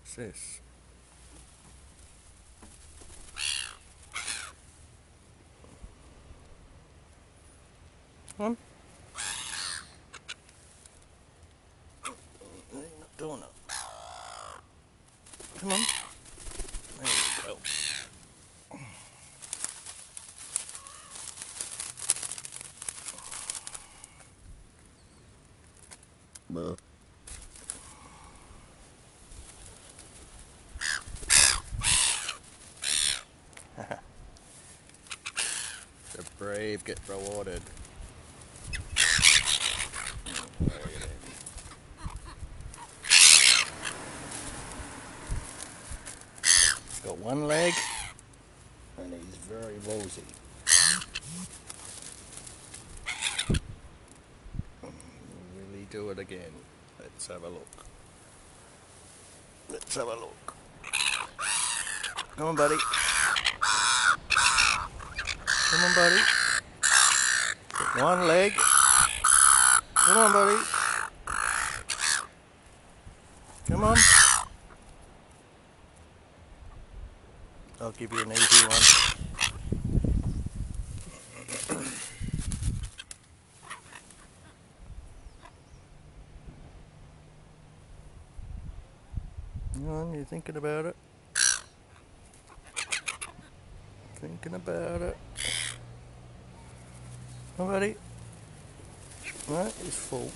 What's this? Come on. You're not doing it. Come on. There we go. Buh. The brave get rewarded. He's got one leg and he's very rosy. Will he do it again? Let's have a look. Let's have a look. Come on, buddy. Come on, buddy. One leg. Come on, buddy. Come on. I'll give you an easy one. Come on, you thinking about it? Thinking about it. Come on, buddy. Right, he's full.